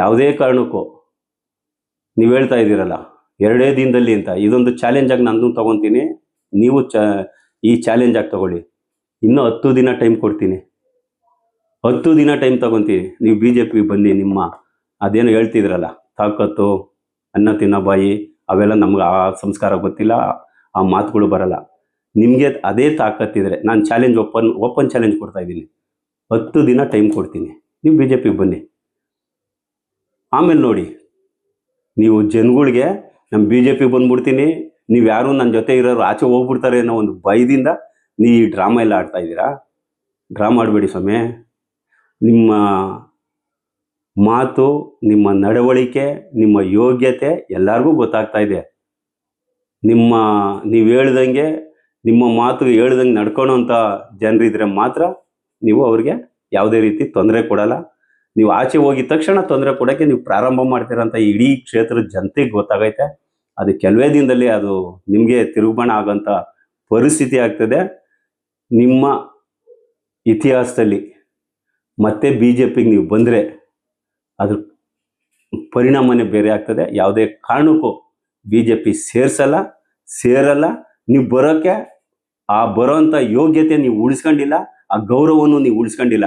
ಯಾವುದೇ ಕಾರಣಕ್ಕೂ ನೀವು ಹೇಳ್ತಾ ಇದ್ದೀರಲ್ಲ 2 ದಿನದಲ್ಲಿ ಅಂತ, ಇದೊಂದು ಚಾಲೆಂಜಾಗಿ ನಾನು ತೊಗೊತೀನಿ. ನೀವು ಈ ಚಾಲೆಂಜಾಗಿ ತಗೊಳ್ಳಿ. ಇನ್ನೂ 10 ದಿನ ಟೈಮ್ ಕೊಡ್ತೀನಿ. 10 ದಿನ ಟೈಮ್ ತೊಗೊತೀನಿ. ನೀವು BJP ಬನ್ನಿ. ನಿಮ್ಮ ಅದೇನು ಹೇಳ್ತಿದ್ರಲ್ಲ, ತಾಕತ್ತು, ಅನ್ನ ತಿನ್ನೋ ಬಾಯಿ, ಅವೆಲ್ಲ ನಮ್ಗೆ ಆ ಸಂಸ್ಕಾರ ಗೊತ್ತಿಲ್ಲ, ಆ ಮಾತುಗಳು ಬರಲ್ಲ. ನಿಮಗೆ ಅದೇ ತಾಕತ್ತಿದ್ರೆ ನಾನು ಚಾಲೆಂಜ್ ಓಪನ್ ಚಾಲೆಂಜ್ ಕೊಡ್ತಾ ಇದ್ದೀನಿ. 10 ದಿನ ಟೈಮ್ ಕೊಡ್ತೀನಿ. ನೀವು BJP ಬನ್ನಿ. ಆಮೇಲೆ ನೋಡಿ, ನೀವು ಜನಗಳಿಗೆ ನಮ್ಮ BJP ಬಂದ್ಬಿಡ್ತೀನಿ, ನೀವು ಯಾರು ನನ್ನ ಜೊತೆ ಇರೋರು ಆಚೆ ಹೋಗ್ಬಿಡ್ತಾರೆ ಅನ್ನೋ ಒಂದು ಭಯದಿಂದ ನೀವು ಈ ಡ್ರಾಮಾ ಎಲ್ಲ ಆಡ್ತಾ ಇದ್ದೀರಾ. ಡ್ರಾಮಾ ಆಡಬೇಡಿ ಸ್ವಾಮಿ. ನಿಮ್ಮ ಮಾತು, ನಿಮ್ಮ ನಡವಳಿಕೆ, ನಿಮ್ಮ ಯೋಗ್ಯತೆ ಎಲ್ಲರಿಗೂ ಗೊತ್ತಾಗ್ತಾ ಇದೆ. ನೀವು ಹೇಳ್ದಂಗೆ, ನಿಮ್ಮ ಮಾತು ಹೇಳ್ದಂಗೆ ನಡ್ಕೊಳೋಂಥ ಜನರಿದ್ರೆ ಮಾತ್ರ ನೀವು ಅವ್ರಿಗೆ ಯಾವುದೇ ರೀತಿ ತೊಂದರೆ ಕೊಡಲ್ಲ. ನೀವು ಆಚೆ ಹೋಗಿದ ತಕ್ಷಣ ತೊಂದರೆ ಕೊಡೋಕ್ಕೆ ನೀವು ಪ್ರಾರಂಭ ಮಾಡ್ತೀರಂತ ಇಡೀ ಕ್ಷೇತ್ರದ ಜನತೆಗೆ ಗೊತ್ತಾಗೈತೆ. ಅದು ಕೆಲವೇ ದಿನದಲ್ಲಿ ಅದು ನಿಮಗೆ ತಿರುಗುಬಾಣ ಆಗೋಂಥ ಪರಿಸ್ಥಿತಿ ಆಗ್ತದೆ. ನಿಮ್ಮ ಇತಿಹಾಸದಲ್ಲಿ ಮತ್ತೆ BJPಗೆ ನೀವು ಬಂದರೆ ಅದ್ರ ಪರಿಣಾಮನೇ ಬೇರೆ ಆಗ್ತದೆ. ಯಾವುದೇ ಕಾರಣಕ್ಕೂ BJP ಸೇರಲ್ಲ. ನೀವು ಬರೋಕ್ಕೆ, ಆ ಬರೋಂಥ ಯೋಗ್ಯತೆ ನೀವು ಉಳಿಸ್ಕೊಂಡಿಲ್ಲ, ಆ ಗೌರವವನ್ನು ನೀವು ಉಳಿಸ್ಕೊಂಡಿಲ್ಲ.